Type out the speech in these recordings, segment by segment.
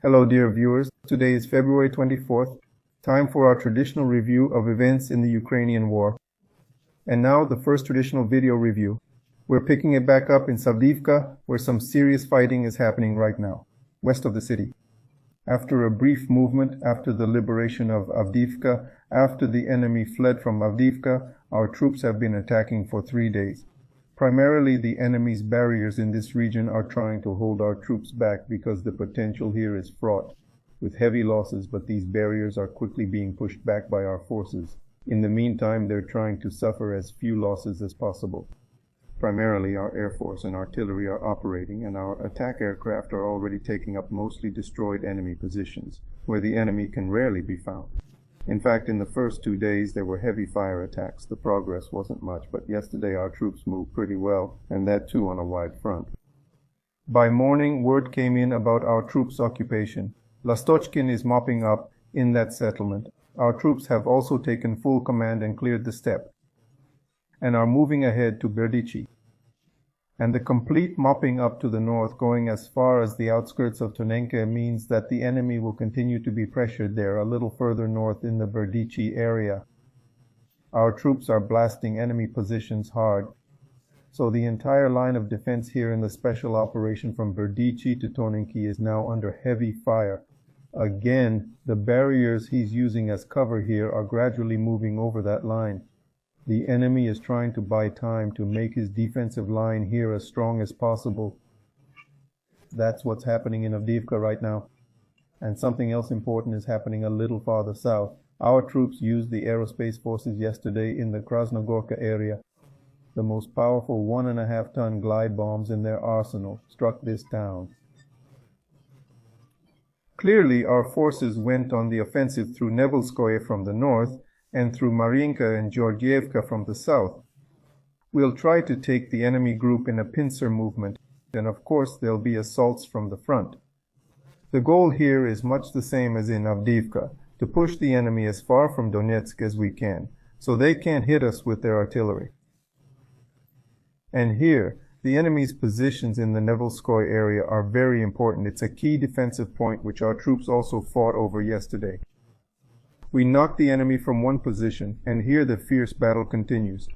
Hello dear viewers, today is February 24th, time for our traditional review of events in the Ukrainian war. And now the first traditional video review. We're picking it back up in Savdivka, where some serious fighting is happening right now, west of the city. After a brief movement after the liberation of Avdiivka, after the enemy fled from Avdiivka, our troops have been attacking for 3 days. Primarily, the enemy's barriers in this region are trying to hold our troops back because the potential here is fraught with heavy losses, but these barriers are quickly being pushed back by our forces. In the meantime, they're trying to suffer as few losses as possible. Primarily, our air force and artillery are operating, and our attack aircraft are already taking up mostly destroyed enemy positions, where the enemy can rarely be found. In fact, in the first 2 days, there were heavy fire attacks. The progress wasn't much, but yesterday our troops moved pretty well, and that too on a wide front. By morning, word came in about our troops' occupation. Lastochino is mopping up in that settlement. Our troops have also taken full command and cleared the steppe, and are moving ahead to Berdichi. And the complete mopping up to the north, going as far as the outskirts of Tonenka, means that the enemy will continue to be pressured there a little further north in the Berdichi area. Our troops are blasting enemy positions hard, so the entire line of defense here in the special operation from Berdichi to Tonenki is now under heavy fire. Again, the barriers he's using as cover here are gradually moving over that line. The enemy is trying to buy time to make his defensive line here as strong as possible. That's what's happening in Avdiivka right now. And something else important is happening a little farther south. Our troops used the aerospace forces yesterday in the Krasnogorka area. The most powerful 1.5-ton glide bombs in their arsenal struck this town. Clearly, our forces went on the offensive through Nevelskoye from the north, and through Mariinka and Georgievka from the south. We'll try to take the enemy group in a pincer movement, and of course there'll be assaults from the front. The goal here is much the same as in Avdiivka, to push the enemy as far from Donetsk as we can, so they can't hit us with their artillery. And here, the enemy's positions in the Nevelskoye area are very important. It's a key defensive point which our troops also fought over yesterday. We knocked the enemy from one position, and here the fierce battle continues.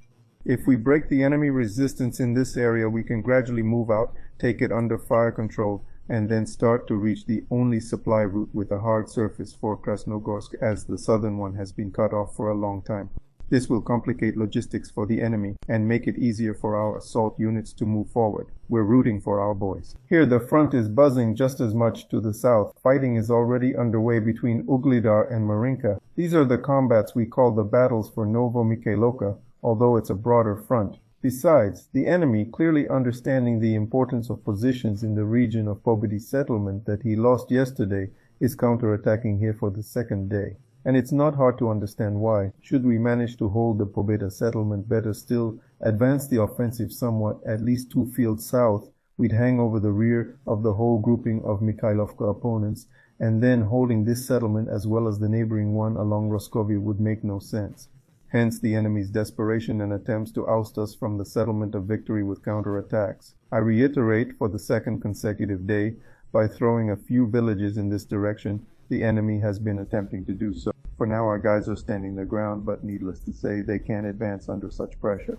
If we break the enemy resistance in this area, we can gradually move out, take it under fire control, and then start to reach the only supply route with a hard surface for Krasnogorsk, as the southern one has been cut off for a long time. This will complicate logistics for the enemy and make it easier for our assault units to move forward. We're rooting for our boys. Here the front is buzzing just as much to the south. Fighting is already underway between Uglidar and Mariinka. These are the combats we call the battles for Novo Mikhailovka, although it's a broader front. Besides, the enemy, clearly understanding the importance of positions in the region of Pobedi settlement that he lost yesterday, is counterattacking here for the second day. And it's not hard to understand why. Should we manage to hold the Pobeda settlement, better still, advance the offensive somewhat, at least 2 fields south, we'd hang over the rear of the whole grouping of Mikhailovka opponents, and then holding this settlement as well as the neighboring one along Roskovy would make no sense. Hence the enemy's desperation and attempts to oust us from the settlement of victory with counterattacks. I reiterate, for the second consecutive day, by throwing a few villages in this direction, the enemy has been attempting to do so. For now, our guys are standing their ground, but needless to say, they can't advance under such pressure.